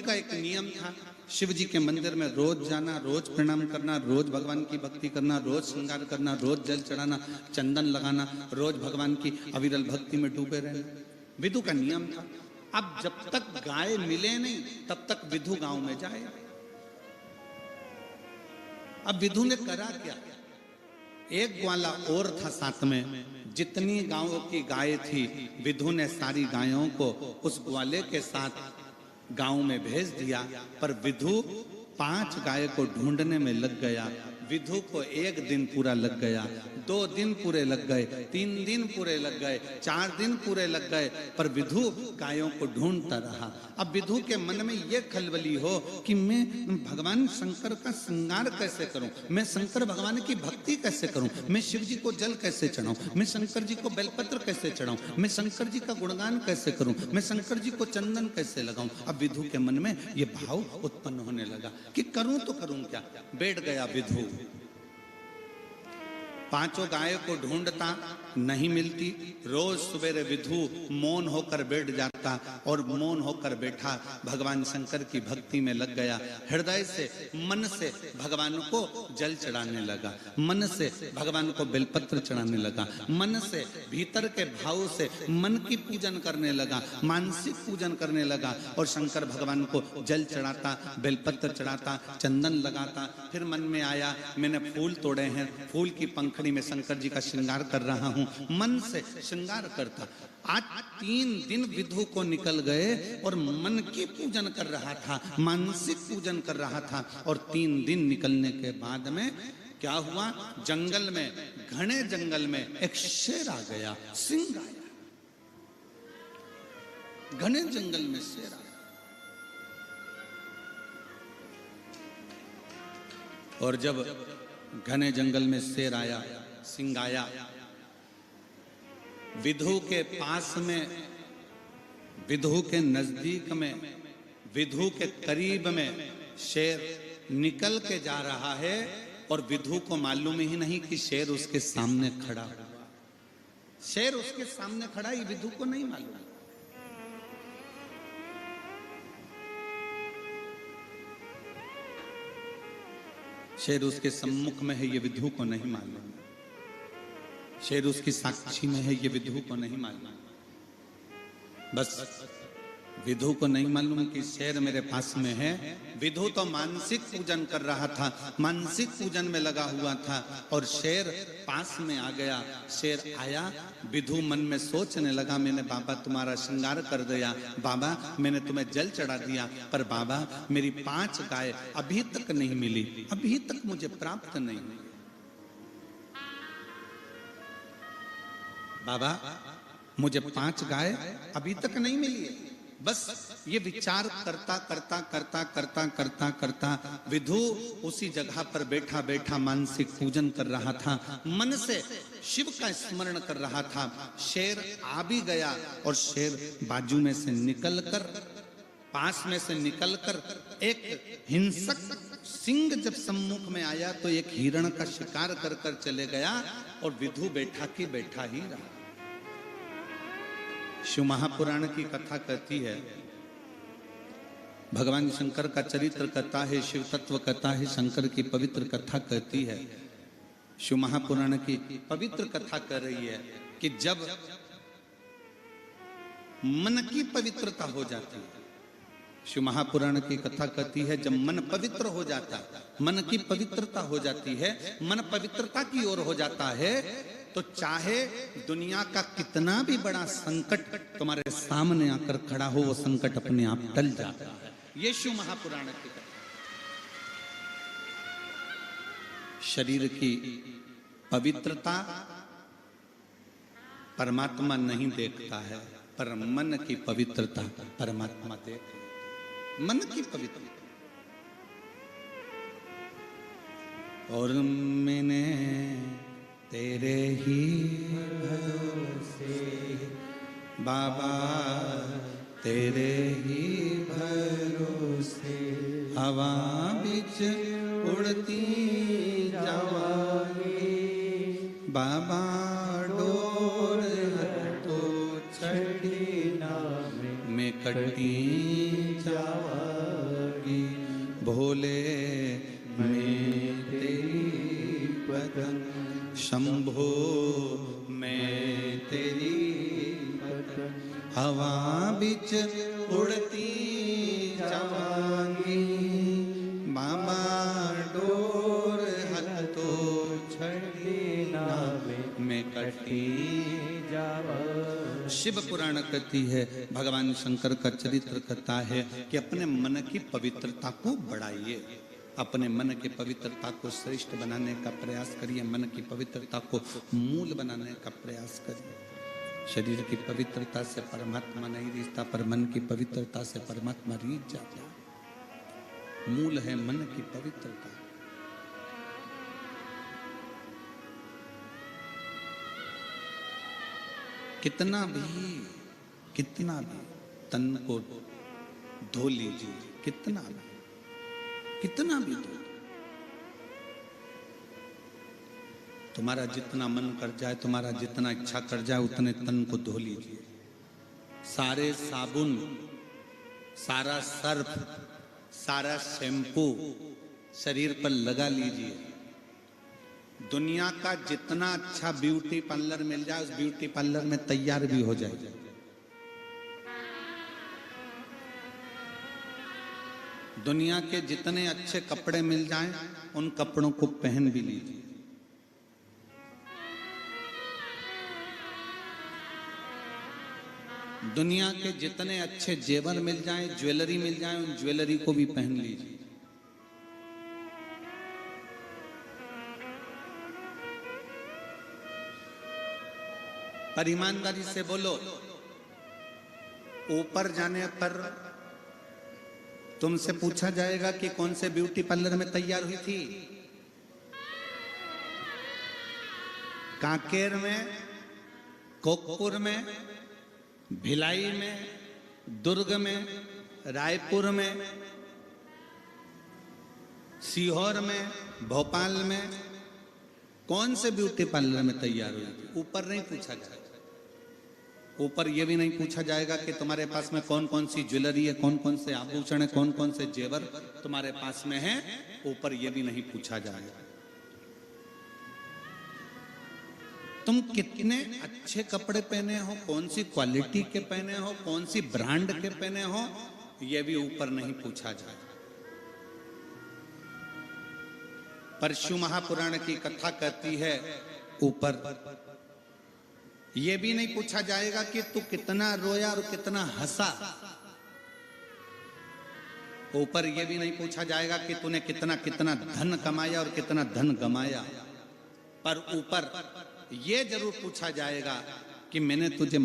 का एक नियम था, शिव जी के मंदिर में रोज जाना, रोज प्रणाम करना, रोज भगवान की भक्ति करना, रोज श्रृंगार करना, रोज जल चढ़ाना, चंदन लगाना, रोज भगवान की अविरल भक्ति में डूबे रहना, विधु का नियम था। अब जब तक गाय मिले नहीं तब तक विधु गांव में जाए। अब विधु ने करा क्या, एक ग्वाला और था साथ में, जितनी गांवों की गाय थी विधु ने सारी गायों को उस ग्वाले के साथ गांव में भेज दिया। पर विधु 5 गाय को ढूंढने में लग गया। विधु को 1 दिन पूरा लग गया, 2 दिन पूरे लग गए, 3 दिन पूरे लग गए, 4 दिन पूरे लग गए, पर विधु गायों को ढूंढता रहा। अब विधु के मन में यह खलबली हो कि मैं भगवान शंकर का श्रृंगार कैसे करूं, मैं शंकर भगवान की भक्ति कैसे करूं, मैं शिव जी को जल कैसे चढ़ाऊं, मैं शंकर जी को बेलपत्र कैसे चढ़ाऊं, मैं शंकर जी का गुणगान कैसे करूं, मैं शंकर जी को चंदन कैसे लगाऊं। अब विधु के मन में यह भाव उत्पन्न होने लगा कि करूं तो करूं क्या। बैठ गया विधु, 5 गायों को ढूंढता, नहीं मिलती। रोज सवेरे विधु मौन होकर बैठ जाता और मौन होकर बैठा भगवान शंकर की भक्ति में लग गया। हृदय से मन से भगवान को जल चढ़ाने लगा, मन से भगवान को बेलपत्र चढ़ाने लगा, मन से भीतर के भाव से मन की पूजन करने लगा, मानसिक पूजन करने लगा और शंकर भगवान को जल चढ़ाता, बेलपत्र चढ़ाता, चंदन लगाता। फिर मन में आया मैंने फूल तोड़े हैं, फूल की पंखड़ी में शंकर जी का श्रृंगार कर रहा हूं, मन से श्रृंगार करता। आज 3 दिन विधु को निकल गए और मन की पूजन कर रहा था, मानसिक पूजन कर रहा था। और 3 दिन निकलने के बाद में क्या हुआ, जंगल में, घने जंगल में एक शेर आ गया, सिंह आया, घने जंगल में शेर आया। और जब घने जंगल में शेर आया, सिंह आया, विधु के पास में, विधु के नजदीक में, विधु के करीब में शेर निकल के जा रहा है और विधु को मालूम ही नहीं कि शेर उसके सामने खड़ा हुआ। शेर उसके सामने खड़ा, ये विधु को नहीं मालूम। शेर उसके सम्मुख में है, ये विधु को नहीं मालूम। शेर उसकी साक्षी में है, ये विधु को नहीं मालूम। बस विधु को नहीं मालूम कि शेर मेरे पास में है। विधु तो मानसिक पूजन कर रहा था, मानसिक पूजन में लगा हुआ था और शेर पास में आ गया। शेर आया, विधु मन में सोचने लगा मैंने बाबा तुम्हारा श्रृंगार कर दिया, बाबा मैंने तुम्हें जल चढ़ा दिया, पर बाबा मेरी 5 गाय अभी तक नहीं मिली, अभी तक मुझे प्राप्त नहीं हुई। बाबा मुझे 5 गाय अभी तक नहीं मिली है। बस ये विचार करता करता करता करता करता करता विधु उसी जगह पर बैठा बैठा मानसिक पूजन कर रहा था, मन से शिव का स्मरण कर रहा था। शेर आ भी गया और शेर बाजू में से निकलकर, पास में से निकलकर एक हिंसक सिंह जब सम्मुख में आया तो एक हिरण का शिकार कर कर चले गया और विधु बैठा की बैठा ही रहा। शिव महापुराण की कथा कहती है, भगवान शंकर का चरित्र कहता है, शिव तत्व कहता है, शंकर की पवित्र कथा कहती है। शिव महापुराण की पवित्र कथा कह रही है कि जब मन की पवित्रता हो जाती है, शिव महापुराण की कथा कहती है जब मन पवित्र हो जाता है, मन की पवित्रता हो जाती है, मन पवित्रता की ओर हो जाता है, तो चाहे दुनिया का कितना भी बड़ा संकट तुम्हारे सामने आकर खड़ा हो, वो संकट अपने आप टल जाता है। ये शिव महापुराण की कथा। शरीर की पवित्रता परमात्मा नहीं देखता है, पर मन की पवित्रता परमात्मा देखता है। मन की पवित्रता। और मैंने तेरे ही भरोसे बाबा, तेरे ही भरोसे हवा बिच उड़ती जावांगी बाबा, डोर तो छड़ी ना मैं कटी जावांगी। भोले मैं तेरी पतंग, शंभो मैं तेरी पतंग, हवा बिच उड़ती जावांगी, बाबा डोर हतो छड़ी नावे मैं कटी जावा। शिव पुराण कहती है, भगवान शंकर का चरित्र कहता है कि अपने मन की पवित्रता को बढ़ाइए, अपने मन की पवित्रता को श्रेष्ठ बनाने का प्रयास करिए, मन की पवित्रता को मूल बनाने का प्रयास करिए। शरीर की पवित्रता से परमात्मा नहीं रिश्ता, पर मन की पवित्रता से परमात्मा रीझ जाता है। मूल है मन की पवित्रता। कितना भी तन को धो लीजिए, कितना भी धो, तुम्हारा जितना मन कर जाए, तुम्हारा जितना इच्छा कर जाए, उतने तन को धो लीजिए। सारे साबुन, सारा सर्फ, सारा शैम्पू शरीर पर लगा लीजिए। दुनिया का जितना अच्छा ब्यूटी पार्लर मिल जाए, उस ब्यूटी पार्लर में तैयार भी हो जाए। दुनिया के जितने अच्छे कपड़े मिल जाएं, उन कपड़ों को पहन भी लीजिए। दुनिया के जितने अच्छे जेवर मिल जाएं, ज्वेलरी मिल जाए, उन ज्वेलरी को भी पहन लीजिए। पर ईमानदारी से बोलो, ऊपर जाने पर तुमसे पूछा जाएगा कि कौन से ब्यूटी पार्लर में तैयार हुई थी? कांकेर में, कोकपुर में, भिलाई में, दुर्ग में, रायपुर में, सीहोर में, भोपाल में, कौन से ब्यूटी पार्लर में तैयार हुई थी? ऊपर नहीं पूछा जाएगा। ऊपर यह भी नहीं पूछा जाएगा कि तुम्हारे पास में कौन कौन सी ज्वेलरी है, कौन कौन से आभूषण है, कौन कौन से जेवर तुम्हारे पास में है। ऊपर यह भी नहीं पूछा जाएगा तुम कितने अच्छे कपड़े पहने हो, कौन सी क्वालिटी के पहने हो, कौन सी ब्रांड के पहने हो, यह भी ऊपर नहीं पूछा जाएगा। परशु महापुराण की कथा कहती है, ऊपर यह भी नहीं पूछा जाएगा कि तू कितना रोया और कितना हंसा। ऊपर यह भी नहीं पूछा जाएगा कि तूने कितना कितना धन कमाया और कितना धन गमाया। पर ऊपर यह जरूर पूछा जाएगा कि मैंने तुझे